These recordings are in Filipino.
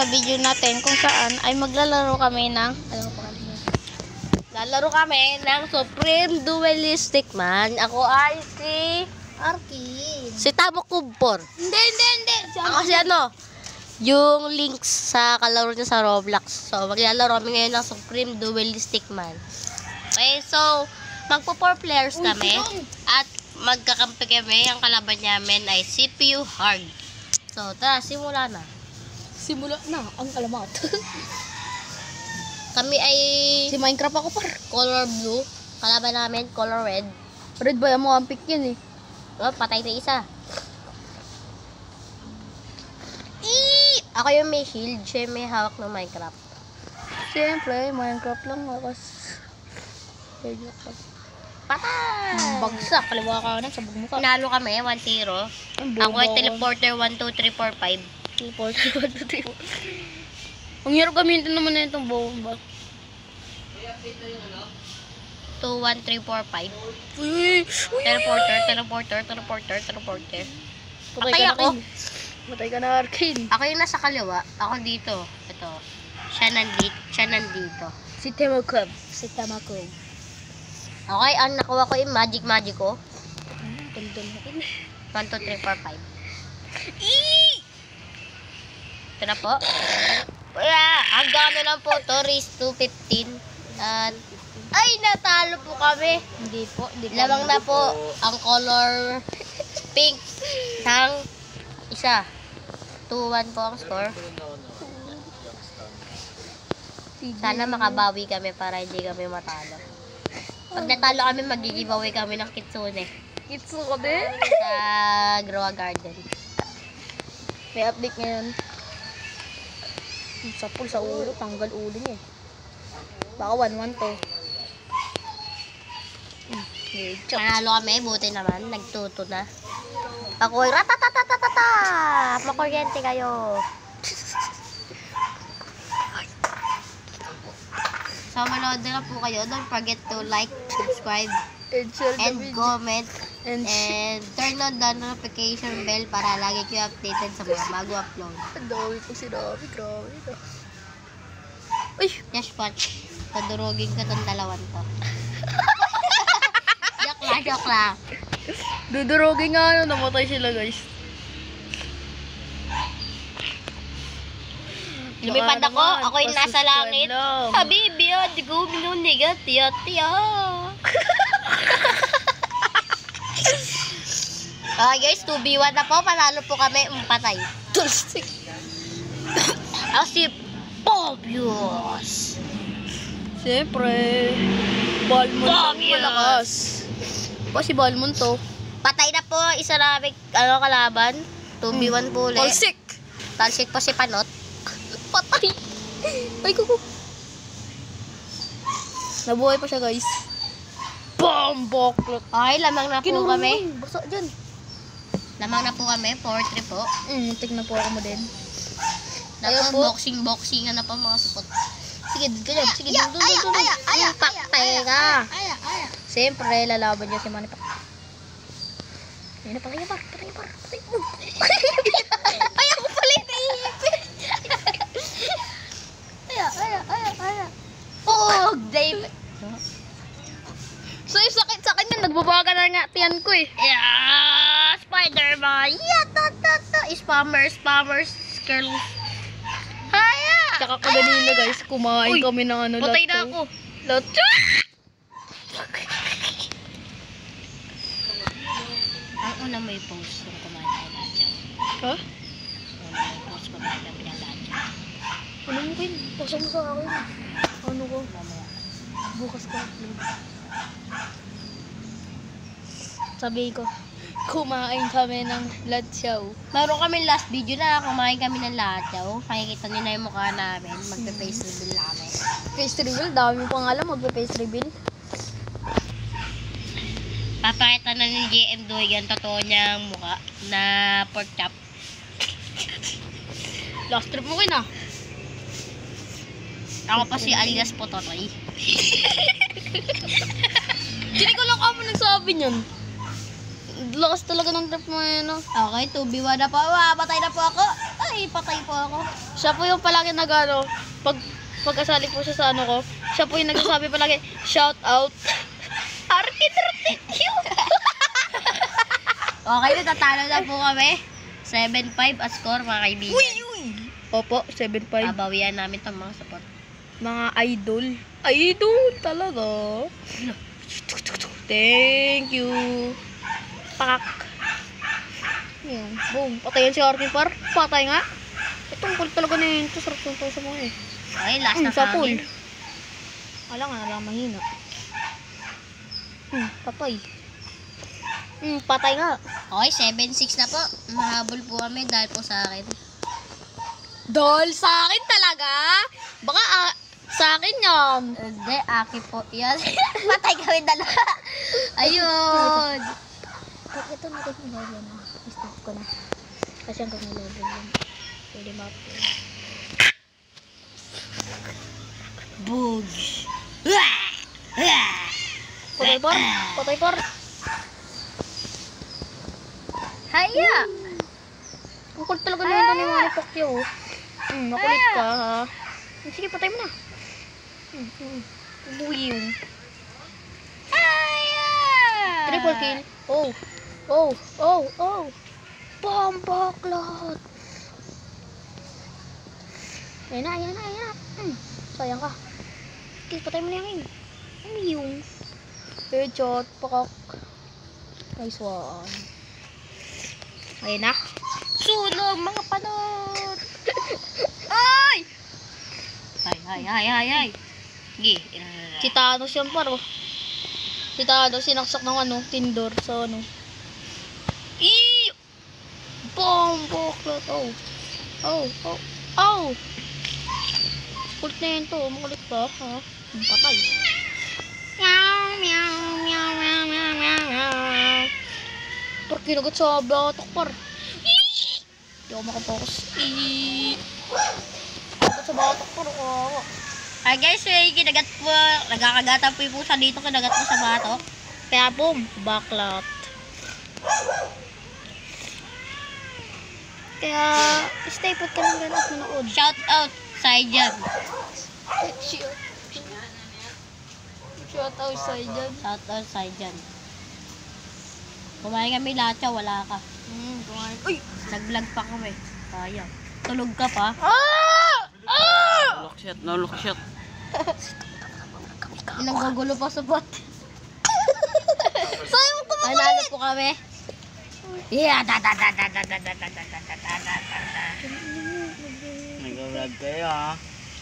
sa video natin kung saan ay maglalaro kami ng Lalaro kami ng Supreme Duelistic Man. Ako ay si Arkin. Si Tamo Kumpor. Hindi. Ako si ano, yung links sa kalaro niya sa Roblox. So, maglalaro kami ngayon ng Supreme Duelistic Man. Okay, so, magpo 4 players kami. At magkakampi kami. Ang kalaban namin ay CPU Hard. So, tara, simula na. Simula na ang alamat. Kami ay Si Minecraft ako par. color blue. Kalaban namin, color red. Red ba yung mga pick yun eh? Oh, patay na isa. Ako yung may shield. Siya yung may hawak ng Minecraft. Siyempre, Minecraft lang ako. Patay! Bagsak, kaliwa ka na sa bugmukha. Pinalo kami, 1-0. Ako ay teleporter 1, 2, 3, 4, 5. Teleporter 1, 2, 3, 4. Ang hirap gamitin naman na itong bomba. 2, 1, 3, 4, 5. Uy! Teleporter. Patay ako. Matay ka na, Arkin. Ako yung nasa kaliwa. Ako dito. Ito. Siya nandito. Si Tamakob. Okay, ang nakuha ko yung magic ko. Tandun natin. 1, 2, 3, 4, 5. Ito na po. Hanggang ano lang po to, race to 15. Ay, natalo po kami. Hindi po. Lamang na po ang color pink ng isa. 2-1 po ang score. Sana makabawi kami para hindi kami matalo. Pag natalo kami, mag-giveaway kami ng kitsune Kitsune? sa Grow Garden. May update ngayon. Sapul sa ulo, tanggal ulo niya. Baka 1-1 to. Panalo kami, buti naman. Nagtuto na. Ako'y ratatatatata! Makuryente kayo. So, manood na lang po kayo. Don't forget to like, subscribe, And share the and video. comment. And And turn on the notification bell para lagi kayo updated sa mga bago upload. ang dami ko sinabi. Grabe ka. Uy! Yes, Patch. Tadurugin ko tong dalawan to. Joke lang. Dudurogin nga namatay sila guys. Lumipad ako. Ako yung nasa langit. Habibi, di ko minunigat. Tiya. Guys, 2v1 na po. Panalo po kami. Patay. Tulsik. Ako si Pobius. Siyempre. Balmon lang malakas. Pa si Balmon to. Patay na po. Isa namin kalaban. 2v1 po ulit. Tulsik. Talsik pa si Panot. Patay. Ay, kuko. Nabuhay pa siya guys. Bombok. Okay, lamang na po kami. Basa dyan. Lamang na po kami. 4-3 po. Tignan po ako mo din. Naku, po. boxing na pa mga support. Sige, ganyan. Sige, doon. Paktay ka. Siyempre, lalaban niya si Manny Pacquiao. Ayun na, patay niya par. Ayaw ko pala yung naihipin. Aya. Oh, David. So, yung sakit sa kanya, nagbabaga na nga tiyan ko eh. Yeah, Spider-Man. Yeah, spammers, girls. Haya. Tsaka kaganina guys, kumain Uy, kami ng ano. Patay na ako. Lotso. Ang una may post kung kumain tayo lahat dyan. Ha? Una may post kung kumain tayo lahat dyan. Ano mo kayo? Pasok mo sa akin. Ano ko? Mamaya. Bukas ko. Sabi ko, kumain kami ng latsaw. Meron kami last video na kumain kami ng latyaw. Makikita nyo na yung mukha namin. Magpe-face reveal namin. Face reveal, dami pang alam magpe-face reveal. Papakita na ni JM Doy ang totoo niyang mukha na pork chop. Last trip mo kayo na. Ako pa si alias Pototoy. Hindi ko lang kamo nagsabi niyan. Lakas talaga ng trip mo yan, no? Okay, 2v1 na po. Patay na po ako. Ay, patay po ako. Siya po yung palagi nag-ano, pagkasali po siya sa ano ko, siya po yung nagsasabi palagi, shout out. Arkin. Okay, natatalo na po kami. 7-5 at score, mga kaibigan. Uy! Opo, 7-5. Babawian namin itong mga support. Mga idol. Idol talaga. Thank you. Pak. Yan. Boom. Patayan si Arkin par. Patay nga. Itong kulit talaga na yun. Ito sarap yung sa mga eh. Okay, last na Sa pool. kami. Wala nga, wala mahina. Patay. Patay nga. Okay, 7-6 na po. Mahabol po kami dahil po sa akin. Dol sa akin talaga? Baka sa akin yan. Hindi, aki po yan. Patay kami dalawa. Ayun. Ito natin yung level na. I-stop ko na. Kasi hanggang may level lang. Pwede map. Bugs. Patay par. Patay par. Haya. Ang kulit talaga na yun ni Manny Pacquiao. Makulit ka ha. Sige, patay mo na. Umuwi yung. Triple kill. Oh. Pambaklat. Ayan na. Sayang ka. Okay, patay mo na yung. Umuwi yung. Headshot. Pakak. Nice one. Ayan na. Sunog, mga panot. Ay! Ay. Sige. Si Thanos yan paro. Si Thanos sinaksak ng ano, Tindor sa ano. Bomboklat. Oh. Kulit na yun to. Makulit ka, ha? Patay. Par, kinagat sa batok, par. Hindi ako makapokus. Kinagat sa batok, par. Hi guys, kinagat po. Nagkakagatan po yung pusa dito. Kinagat po sa batok. Kaya boom, baklat. Kaya, stay put ka lang ganun at manood. Shout out, Saijan. Shout out sa'yo dyan. Shout out, Saijan. Kumain kami lahat siya, wala ka. Kumain. Uy! Nag-vlog pa kami. Sayang. Tulog ka pa. No look shot. Nanggugulo pa sa bot. Sa'yo mo kumakulit! Nanalo po kami. Yeah, Nag-vlog kayo ha.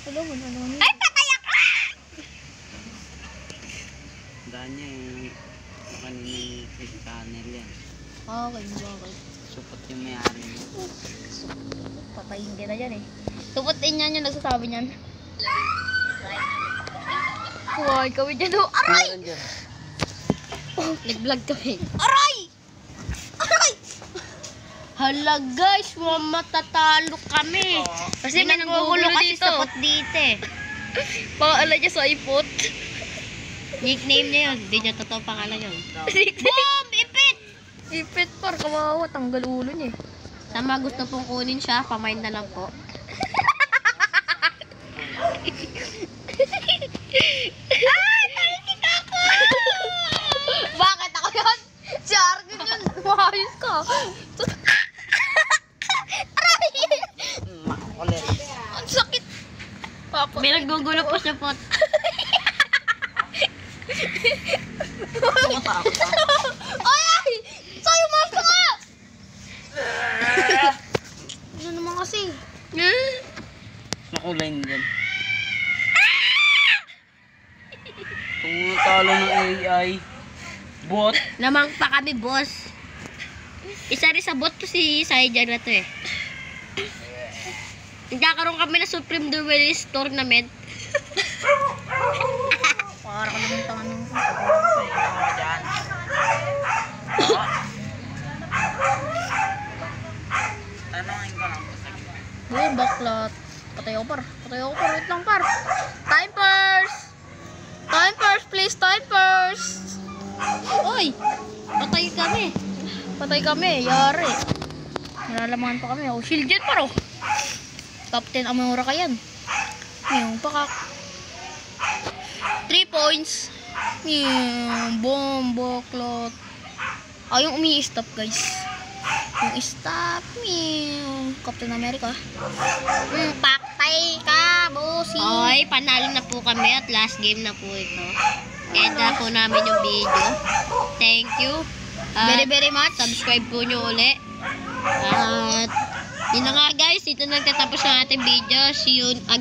Alam mo. Ay, patay ako! Daan niya yung kanina yung channel yan. Okay. Support yung may-ari niya. Patayin ka na yan eh. Tuputin yan yung nagsasabi niyan. Kuhay kami dyan oh. Aray! Meron dyan. Nag-vlog kami. Aray! Hala guys, matatalo kami. Kasi may nanggugulo kasi dito. sa pot dito eh. Pangalan niya sa ipot. Nickname niya yun. Hindi niya totoo pangalan yun. Boom! Ipit! Ipit par, kawawa. Tanggal ulo niya eh. Sa mga gusto pong kunin siya, pamind na lang po. Bakit ako yun? Si Arkin yun. Maayos ka. Aray! Makulit. Ang sakit. Papa. May naggugulo po sa pot. Ay! Sa'yo, mas ka nga! Ano naman kasi? Nakulay dyan. Tumatalo ng AI. Bot. Lamang pa kami, boss. Isa rin sa bot to si Saijan na to eh. Nagkakaroon kami na Supreme Duelist Tournament. Para ka naman tangan. Tanongin ko lang. Boom, baklat. Patay ako par. Wait lang par. Time first! Time first, please. Time first! Oy! Patay kami. Patay kami. Yari. Nalalamangan pa kami. Oh, shield jet par oh. Captain Amora ka yan. Yung pakak. 3 points. Yung bombo clot. Yung umi-stop guys. Yung stop. Yung Captain America. Paktay ka, bossy. Okay, panalo na po kami at last game na po ito. End na po namin yung video. Thank you. Very, very much. Subscribe po nyo uli. At yun na nga guys, ito nagtatapos ang ating video. See you again.